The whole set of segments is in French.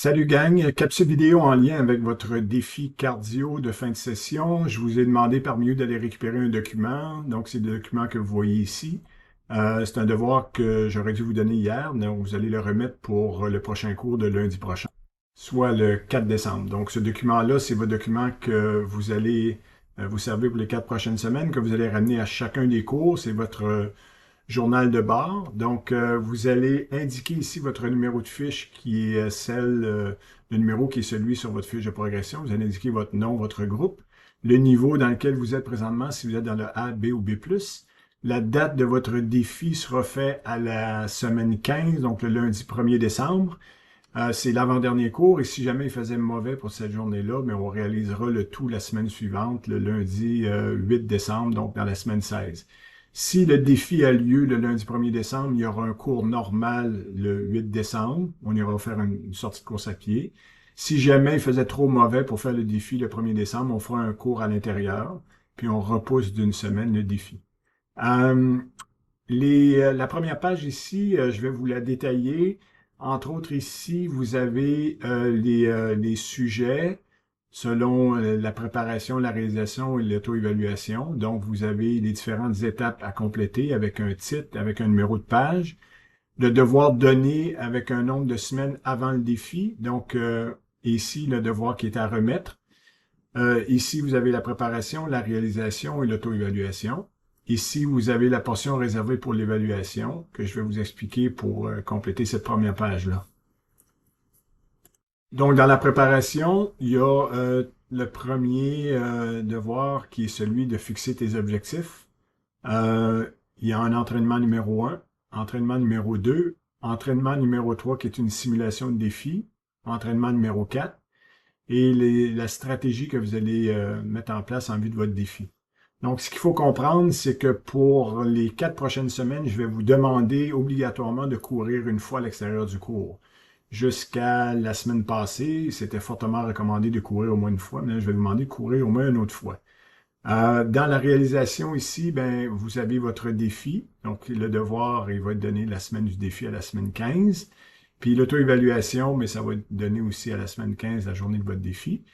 Salut gang, capsule vidéo en lien avec votre défi cardio de fin de session. Je vous ai demandé parmi eux d'aller récupérer un document. Donc, c'est le document que vous voyez ici. C'est un devoir que j'aurais dû vous donner hier. Donc, vous allez le remettre pour le prochain cours de lundi prochain, soit le 4 décembre. Donc, ce document-là, c'est votre document que vous allez vous servir pour les 4 prochaines semaines, que vous allez ramener à chacun des cours. C'est votre journal de bord. Donc, vous allez indiquer ici votre numéro de fiche qui est le numéro qui est celui sur votre fiche de progression. Vous allez indiquer votre nom, votre groupe, le niveau dans lequel vous êtes présentement, si vous êtes dans le A, B ou B+. La date de votre défi sera faite à la semaine 15, donc le lundi 1er décembre. C'est l'avant-dernier cours et si jamais il faisait mauvais pour cette journée-là, mais on réalisera le tout la semaine suivante, le lundi 8 décembre, donc dans la semaine 16. Si le défi a lieu le lundi 1er décembre, il y aura un cours normal le 8 décembre. On ira faire une sortie de course à pied. Si jamais il faisait trop mauvais pour faire le défi le 1er décembre, on fera un cours à l'intérieur, puis on repousse d'une semaine le défi. Euh, la première page ici, je vais vous la détailler. Entre autres, ici, vous avez les sujets selon la préparation, la réalisation et l'auto-évaluation. Donc, vous avez les différentes étapes à compléter avec un titre, avec un numéro de page. Le devoir donné avec un nombre de semaines avant le défi. Donc, ici, le devoir qui est à remettre. Ici, vous avez la préparation, la réalisation et l'auto-évaluation. Ici, vous avez la portion réservée pour l'évaluation que je vais vous expliquer pour compléter cette première page-là. Donc, dans la préparation, il y a le premier devoir qui est celui de fixer tes objectifs. Il y a un entraînement numéro 1, entraînement numéro 2, entraînement numéro 3 qui est une simulation de défi, entraînement numéro 4 et la stratégie que vous allez mettre en place en vue de votre défi. Donc, ce qu'il faut comprendre, c'est que pour les 4 prochaines semaines, je vais vous demander obligatoirement de courir une fois à l'extérieur du cours. Jusqu'à la semaine passée, c'était fortement recommandé de courir au moins une fois, mais là, je vais vous demander de courir au moins une autre fois. Dans la réalisation ici, ben, vous avez votre défi. Donc, le devoir, il va être donné la semaine du défi à la semaine 15. Puis l'auto-évaluation, mais ça va être donné aussi à la semaine 15, la journée de votre défi.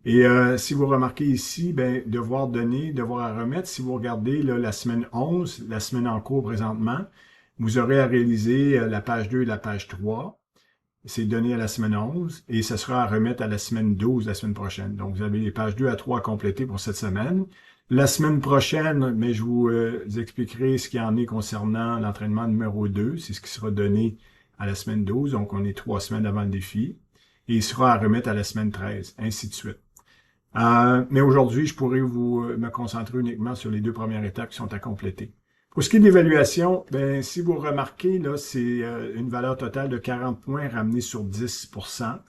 Et si vous remarquez ici, ben, devoir donner, devoir à remettre, si vous regardez là, la semaine 11, la semaine en cours présentement, vous aurez à réaliser la page 2 et la page 3. C'est donné à la semaine 11 et ce sera à remettre à la semaine 12, la semaine prochaine. Donc, vous avez les pages 2 à 3 à compléter pour cette semaine. La semaine prochaine, mais je vous expliquerai ce qu'il y en est concernant l'entraînement numéro 2. C'est ce qui sera donné à la semaine 12. Donc, on est 3 semaines avant le défi. Et il sera à remettre à la semaine 13, ainsi de suite. Mais aujourd'hui, je pourrais me concentrer uniquement sur les 2 premières étapes qui sont à compléter. Pour ce qui est de l'évaluation, ben, si vous remarquez, là, c'est une valeur totale de 40 points ramenée sur 10%.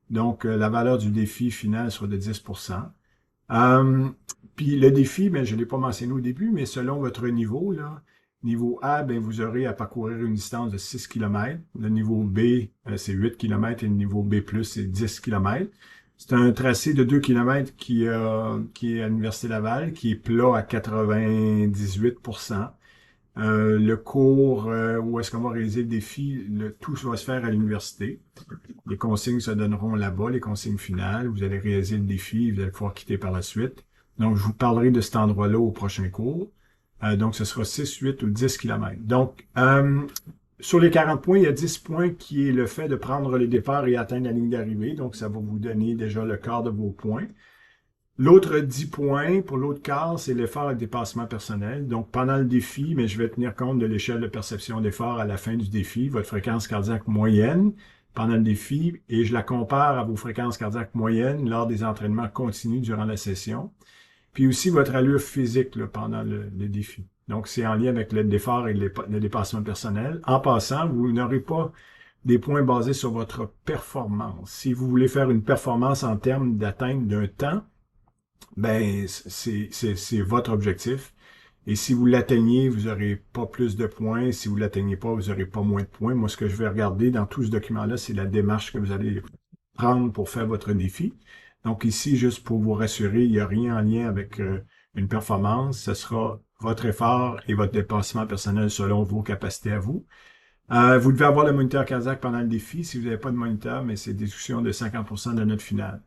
Donc, la valeur du défi final sera de 10%. Puis le défi, ben, je ne l'ai pas mentionné au début, mais selon votre niveau, là, niveau A, ben, vous aurez à parcourir une distance de 6 km. Le niveau B, c'est 8 km et le niveau B+, c'est 10 km. C'est un tracé de 2 km qui est à l'Université Laval, qui est plat à 98%. Le cours où est-ce qu'on va réaliser le défi, tout va se faire à l'université. Les consignes se donneront là-bas, les consignes finales. Vous allez réaliser le défi, vous allez pouvoir quitter par la suite. Donc, je vous parlerai de cet endroit-là au prochain cours. Donc, ce sera 6, 8 ou 10 km. Donc, sur les 40 points, il y a 10 points qui est le fait de prendre le départ et atteindre la ligne d'arrivée. Donc, ça va vous donner déjà le quart de vos points. L'autre 10 points, pour l'autre quart, c'est l'effort et le dépassement personnel. Donc, pendant le défi, mais je vais tenir compte de l'échelle de perception d'effort à la fin du défi, votre fréquence cardiaque moyenne pendant le défi, et je la compare à vos fréquences cardiaques moyennes lors des entraînements continus durant la session. Puis aussi votre allure physique là, pendant le défi. Donc, c'est en lien avec l'effort et le dépassement personnel. En passant, vous n'aurez pas des points basés sur votre performance. Si vous voulez faire une performance en termes d'atteinte d'un temps, ben, c'est votre objectif. Et si vous l'atteignez, vous n'aurez pas plus de points. Si vous ne l'atteignez pas, vous n'aurez pas moins de points. Moi, ce que je vais regarder dans tout ce document-là, c'est la démarche que vous allez prendre pour faire votre défi. Donc ici, juste pour vous rassurer, il n'y a rien en lien avec une performance. Ce sera votre effort et votre dépassement personnel selon vos capacités à vous. Vous devez avoir le moniteur cardiaque pendant le défi. Si vous n'avez pas de moniteur, mais c'est déduction de 50% de la note finale.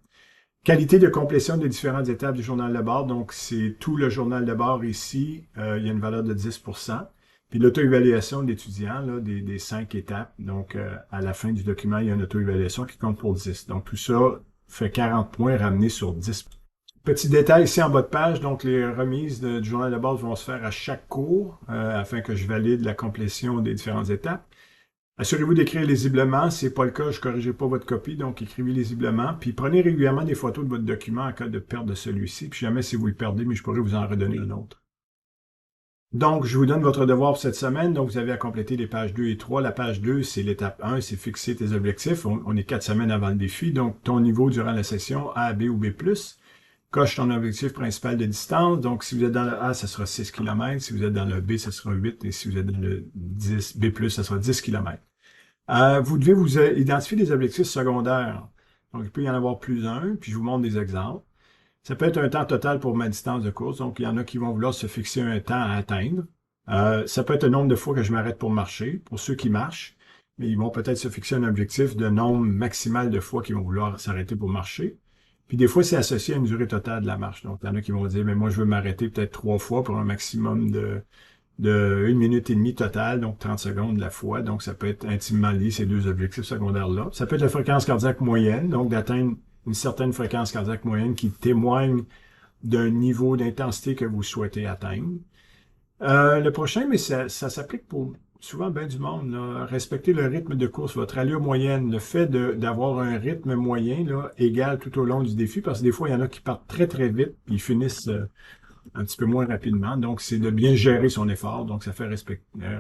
Qualité de complétion des différentes étapes du journal de bord. Donc, c'est tout le journal de bord ici. Il y a une valeur de 10%. Puis l'auto-évaluation de l'étudiant, là, des 5 étapes. Donc, à la fin du document, il y a une auto-évaluation qui compte pour 10. Donc, tout ça fait 40 points ramenés sur 10. Petit détail ici en bas de page, donc les remises du journal de bord vont se faire à chaque cours afin que je valide la complétion des différentes étapes. Assurez-vous d'écrire lisiblement. Si ce n'est pas le cas, je ne corrigerai pas votre copie, donc écrivez lisiblement. Puis prenez régulièrement des photos de votre document en cas de perte de celui-ci. Puis jamais si vous le perdez, mais je pourrais vous en redonner un autre. Donc, je vous donne votre devoir pour cette semaine. Donc, vous avez à compléter les pages 2 et 3. La page 2, c'est l'étape 1, c'est fixer tes objectifs. On est 4 semaines avant le défi. Donc, ton niveau durant la session A, B ou B+. Coche ton objectif principal de distance. Donc, si vous êtes dans le A, ça sera 6 km. Si vous êtes dans le B, ça sera 8. Et si vous êtes dans le B+, ça sera 10 km. Vous devez vous identifier des objectifs secondaires. Donc, il peut y en avoir plus d'un, puis je vous montre des exemples. Ça peut être un temps total pour ma distance de course. Donc, il y en a qui vont vouloir se fixer un temps à atteindre. Ça peut être le nombre de fois que je m'arrête pour marcher, pour ceux qui marchent. Mais ils vont peut-être se fixer un objectif de nombre maximal de fois qu'ils vont vouloir s'arrêter pour marcher. Puis des fois, c'est associé à une durée totale de la marche. Donc, il y en a qui vont dire, mais moi, je veux m'arrêter peut-être 3 fois pour un maximum de 1 minute et demie totale, donc 30 secondes la fois. Donc, ça peut être intimement lié, ces deux objectifs secondaires-là. Ça peut être la fréquence cardiaque moyenne, donc d'atteindre une certaine fréquence cardiaque moyenne qui témoigne d'un niveau d'intensité que vous souhaitez atteindre. Le prochain, mais ça s'applique pour souvent bien du monde, là. Respecter le rythme de course, votre allure moyenne, le fait d'avoir un rythme moyen là, égal tout au long du défi, parce que des fois, il y en a qui partent très, très vite, puis ils finissent un petit peu moins rapidement. Donc, c'est de bien gérer son effort. Donc, ça fait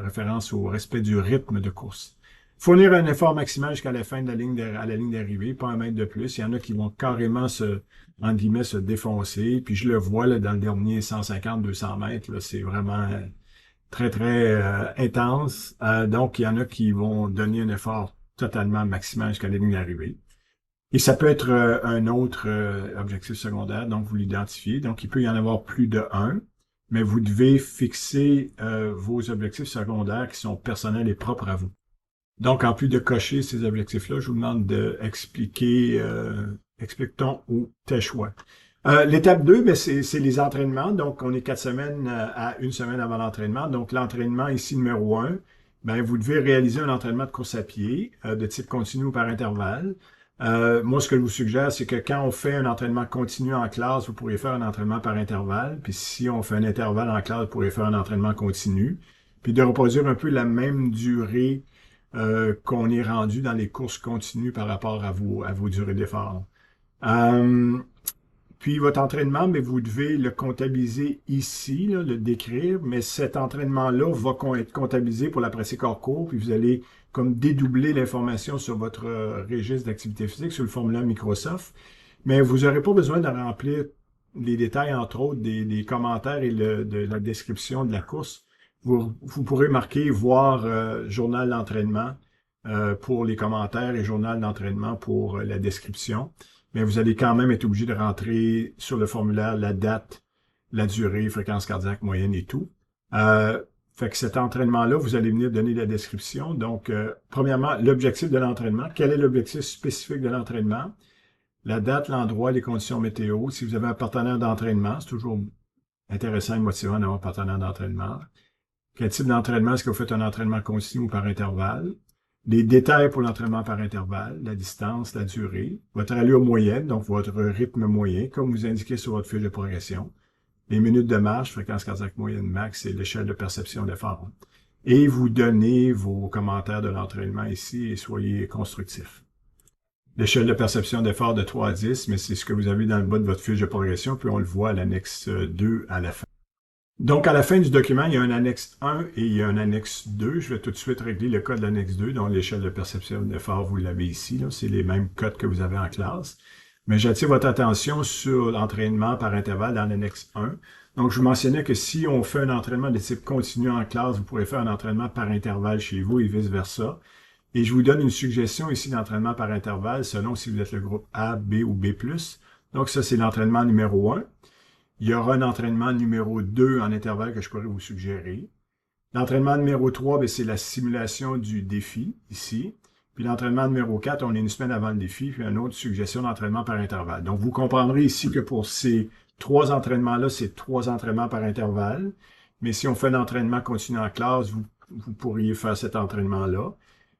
référence au respect du rythme de course. Fournir un effort maximal jusqu'à la fin de la ligne à la ligne d'arrivée, pas un mètre de plus. Il y en a qui vont carrément entre guillemets, se défoncer. Puis je le vois là, dans le dernier 150-200 mètres, là, c'est vraiment très, très intense. Donc, il y en a qui vont donner un effort totalement maximal jusqu'à la ligne d'arrivée. Et ça peut être un autre objectif secondaire, donc vous l'identifiez. Donc, il peut y en avoir plus de un, mais vous devez fixer vos objectifs secondaires qui sont personnels et propres à vous. Donc, en plus de cocher ces objectifs-là, je vous demande d'expliquer, explique-t-on ou tes choix. L'étape 2, ben, c'est les entraînements. Donc, on est 4 semaines à 1 semaine avant l'entraînement. Donc, l'entraînement ici, numéro 1, ben, vous devez réaliser un entraînement de course à pied de type continu ou par intervalle. Moi, ce que je vous suggère, c'est que quand on fait un entraînement continu en classe, vous pourriez faire un entraînement par intervalle. Puis si on fait un intervalle en classe, vous pourriez faire un entraînement continu. Puis de reproduire un peu la même durée qu'on est rendu dans les courses continues par rapport à vos durées d'effort. Puis votre entraînement, mais vous devez le comptabiliser ici, là, le décrire, mais cet entraînement-là va être comptabilisé pour la pratique hors cours, puis vous allez comme dédoubler l'information sur votre registre d'activité physique, sur le formulaire Microsoft, mais vous n'aurez pas besoin de remplir les détails, entre autres, des commentaires et de la description de la course. Vous pourrez marquer voir journal d'entraînement pour les commentaires et journal d'entraînement pour la description. Mais vous allez quand même être obligé de rentrer sur le formulaire la date, la durée, fréquence cardiaque moyenne et tout. Fait que cet entraînement-là, vous allez venir donner la description. Donc, premièrement, l'objectif de l'entraînement. Quel est l'objectif spécifique de l'entraînement? La date, l'endroit, les conditions météo. Si vous avez un partenaire d'entraînement, c'est toujours intéressant et motivant d'avoir un partenaire d'entraînement. Quel type d'entraînement? Est-ce que vous faites un entraînement continu ou par intervalle? Les détails pour l'entraînement par intervalle, la distance, la durée, votre allure moyenne, donc votre rythme moyen, comme vous indiquez sur votre fiche de progression, les minutes de marche, fréquence cardiaque moyenne max et l'échelle de perception d'effort. Et vous donnez vos commentaires de l'entraînement ici et soyez constructifs. L'échelle de perception d'effort de 3 à 10, mais c'est ce que vous avez dans le bas de votre fiche de progression, puis on le voit à l'annexe 2 à la fin. Donc, à la fin du document, il y a un annexe 1 et il y a un annexe 2. Je vais tout de suite régler le code de l'annexe 2, dont l'échelle de perception d'effort, vous l'avez ici. C'est les mêmes codes que vous avez en classe. Mais j'attire votre attention sur l'entraînement par intervalle dans l'annexe 1. Donc, je vous mentionnais que si on fait un entraînement de type continu en classe, vous pourrez faire un entraînement par intervalle chez vous et vice-versa. Et je vous donne une suggestion ici d'entraînement par intervalle selon si vous êtes le groupe A, B ou B+. Donc, ça, c'est l'entraînement numéro 1. Il y aura un entraînement numéro 2 en intervalle que je pourrais vous suggérer. L'entraînement numéro 3, ben, c'est la simulation du défi, ici. Puis l'entraînement numéro 4, on est une semaine avant le défi, puis une autre suggestion d'entraînement par intervalle. Donc, vous comprendrez ici que pour ces 3 entraînements-là, c'est 3 entraînements par intervalle. Mais si on fait l'entraînement continu en classe, vous pourriez faire cet entraînement-là.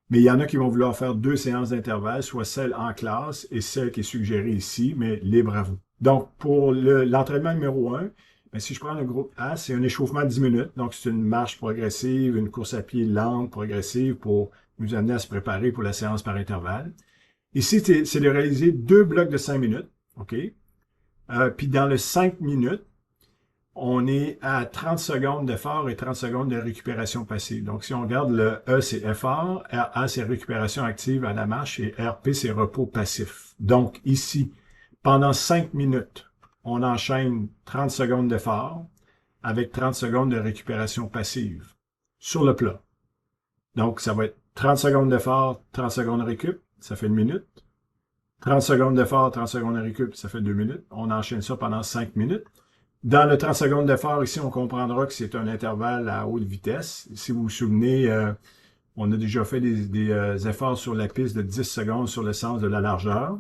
Mais il y en a qui vont vouloir faire 2 séances d'intervalle, soit celle en classe et celle qui est suggérée ici, mais libre à vous. Donc, pour l'entraînement numéro 1, ben, si je prends le groupe A, c'est un échauffement de 10 minutes. Donc, c'est une marche progressive, une course à pied lente, progressive pour nous amener à se préparer pour la séance par intervalle. Ici, c'est de réaliser 2 blocs de 5 minutes. OK? Puis dans le 5 minutes, on est à 30 secondes d'effort et 30 secondes de récupération passive. Donc, si on regarde, le E, c'est effort, RA, c'est récupération active à la marche et RP, c'est repos passif. Donc, ici, pendant 5 minutes, on enchaîne 30 secondes d'effort avec 30 secondes de récupération passive sur le plat. Donc, ça va être 30 secondes d'effort, 30 secondes de récup, ça fait 1 minute. 30 secondes d'effort, 30 secondes de récup, ça fait 2 minutes. On enchaîne ça pendant 5 minutes. Dans le 30 secondes d'effort, ici, on comprendra que c'est un intervalle à haute vitesse. Si vous vous souvenez, on a déjà fait des efforts sur la piste de 10 secondes sur le sens de la largeur.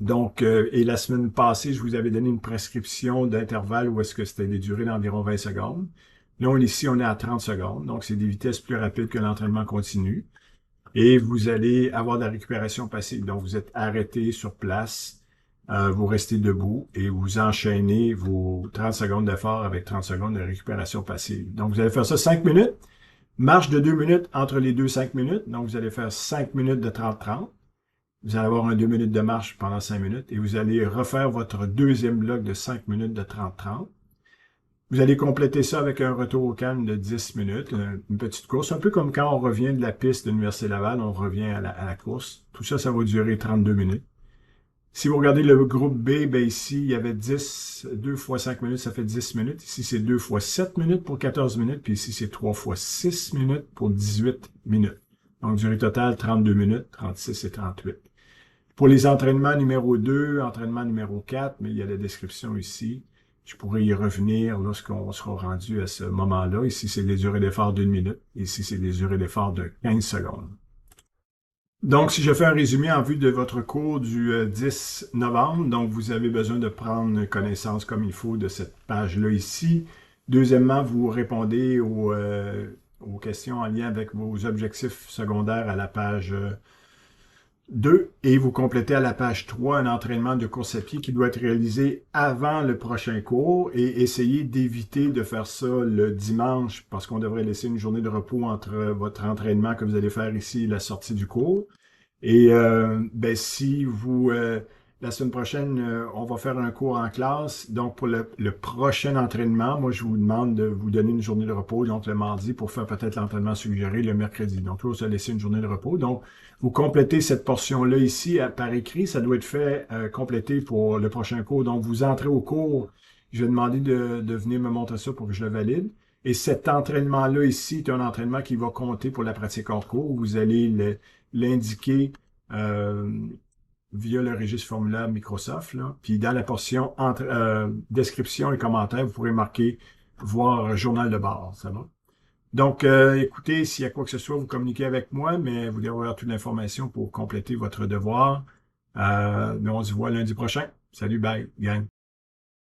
Donc, et la semaine passée, je vous avais donné une prescription d'intervalle où est-ce que c'était des durées d'environ 20 secondes. Là, ici, on est à 30 secondes. Donc, c'est des vitesses plus rapides que l'entraînement continu. Et vous allez avoir de la récupération passive. Donc, vous êtes arrêté sur place, vous restez debout et vous enchaînez vos 30 secondes d'effort avec 30 secondes de récupération passive. Donc, vous allez faire ça 5 minutes. Marche de 2 minutes entre les deux 5 minutes. Donc, vous allez faire 5 minutes de 30-30. Vous allez avoir un 2 minutes de marche pendant 5 minutes et vous allez refaire votre deuxième bloc de 5 minutes de 30-30. Vous allez compléter ça avec un retour au calme de 10 minutes, une petite course, un peu comme quand on revient de la piste de l'Université Laval, on revient à la course. Tout ça, ça va durer 32 minutes. Si vous regardez le groupe B, ben ici, il y avait 10, 2 fois 5 minutes, ça fait 10 minutes. Ici, c'est 2 fois 7 minutes pour 14 minutes, puis ici, c'est 3 fois 6 minutes pour 18 minutes. Donc, durée totale, 32 minutes, 36 et 38. Pour les entraînements numéro 2, entraînement numéro 4, mais il y a la description ici. Je pourrais y revenir lorsqu'on sera rendu à ce moment-là. Ici, c'est des durées d'effort d'1 minute. Ici, c'est des durées d'effort de 15 secondes. Donc, si je fais un résumé en vue de votre cours du 10 novembre, donc vous avez besoin de prendre connaissance comme il faut de cette page-là ici. Deuxièmement, vous répondez aux questions en lien avec vos objectifs secondaires à la page 2 et vous complétez à la page 3 un entraînement de course à pied qui doit être réalisé avant le prochain cours et essayez d'éviter de faire ça le dimanche parce qu'on devrait laisser une journée de repos entre votre entraînement que vous allez faire ici et la sortie du cours. Et ben, si vous, la semaine prochaine, on va faire un cours en classe. Donc, pour le prochain entraînement, moi, je vous demande de vous donner une journée de repos, donc le mardi, pour faire peut-être l'entraînement suggéré le mercredi. Donc, là, vous allez laisser une journée de repos. Donc, vous complétez cette portion-là ici par écrit. Ça doit être fait, complété pour le prochain cours. Donc, vous entrez au cours. Je vais demander de venir me montrer ça pour que je le valide. Et cet entraînement-là ici est un entraînement qui va compter pour la pratique hors cours. Vous allez l'indiquer via le registre formulaire Microsoft. Là. Puis dans la portion description et commentaires, vous pourrez marquer voir journal de bord. Ça va? Donc, écoutez, s'il y a quoi que ce soit, vous communiquez avec moi, mais vous devez avoir toute l'information pour compléter votre devoir. Mais on se voit lundi prochain. Salut, bye, gang.